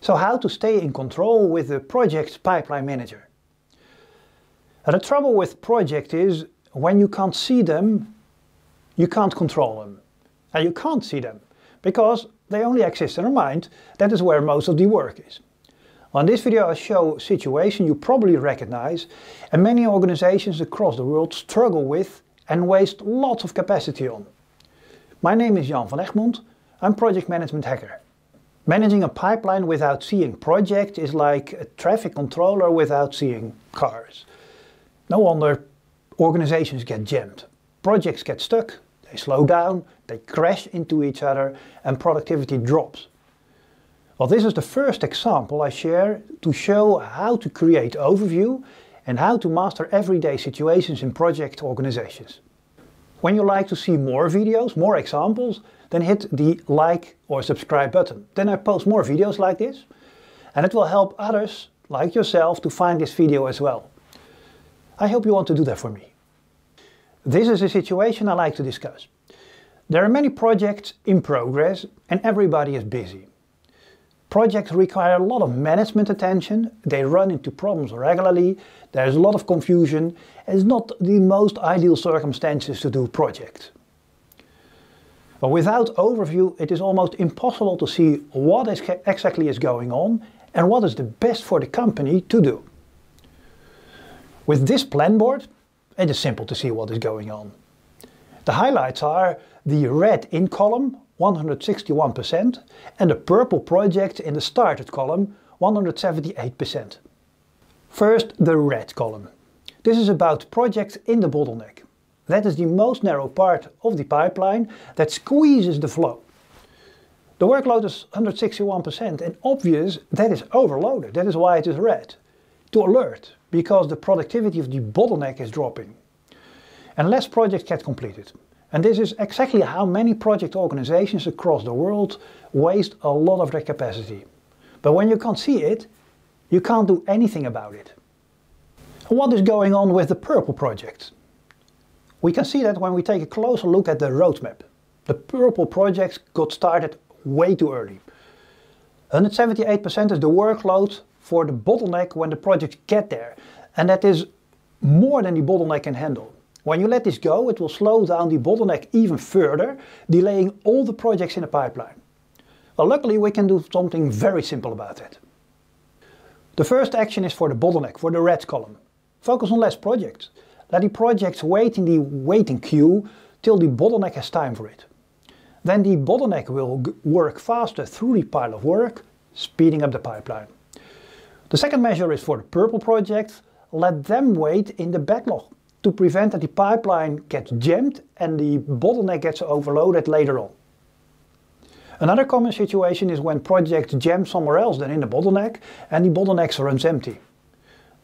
So how to stay in control with the project pipeline manager? And the trouble with projects is when you can't see them, you can't control them. And you can't see them because they only exist in our mind. That is where most of the work is. On this video I show a situation you probably recognize and many organizations across the world struggle with and waste lots of capacity on. My name is Jan van Egmond. I'm Project Management Hacker. Managing a pipeline without seeing projects is like a traffic controller without seeing cars. No wonder organizations get jammed. Projects get stuck, they slow down, they crash into each other and productivity drops. Well, this is the first example I share to show how to create overview and how to master everyday situations in project organizations. When you like to see more videos, more examples, then hit the like or subscribe button. Then I post more videos like this and it will help others like yourself to find this video as well. I hope you want to do that for me. This is a situation I like to discuss. There are many projects in progress and everybody is busy. Projects require a lot of management attention, they run into problems regularly, there's a lot of confusion, and it's not the most ideal circumstances to do projects. But without overview it is almost impossible to see what exactly is going on and what is the best for the company to do. With this plan board, it is simple to see what is going on. The highlights are the red in column, 161%, and the purple project in the started column, 178%. First, the red column. This is about projects in the bottleneck. That is the most narrow part of the pipeline that squeezes the flow. The workload is 161% and obvious that is overloaded. That is why it is red. To alert, because the productivity of the bottleneck is dropping. And less projects get completed. And this is exactly how many project organizations across the world waste a lot of their capacity. But when you can't see it, you can't do anything about it. And what is going on with the purple project? We can see that when we take a closer look at the roadmap. The purple projects got started way too early. 178% is the workload for the bottleneck when the projects get there. And that is more than the bottleneck can handle. When you let this go, it will slow down the bottleneck even further, delaying all the projects in the pipeline. Well, luckily we can do something very simple about it. The first action is for the bottleneck, for the red column. Focus on less projects. Let the projects wait in the waiting queue till the bottleneck has time for it. Then the bottleneck will work faster through the pile of work, speeding up the pipeline. The second measure is for the purple projects. Let them wait in the backlog to prevent that the pipeline gets jammed and the bottleneck gets overloaded later on. Another common situation is when projects jam somewhere else than in the bottleneck and the bottleneck runs empty.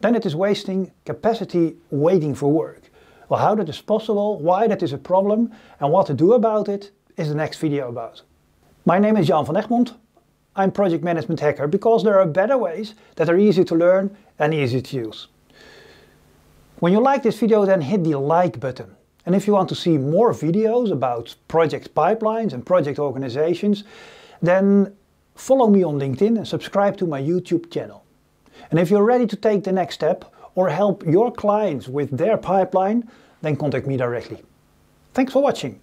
Then it is wasting capacity waiting for work. Well, how that is possible, why that is a problem and what to do about it is the next video about. My name is Jan van Egmond. I'm Project Management Hacker because there are better ways that are easy to learn and easy to use. When you like this video, then hit the like button. And if you want to see more videos about project pipelines and project organizations, then follow me on LinkedIn and subscribe to my YouTube channel. And if you're ready to take the next step or help your clients with their pipeline, then contact me directly. Thanks for watching.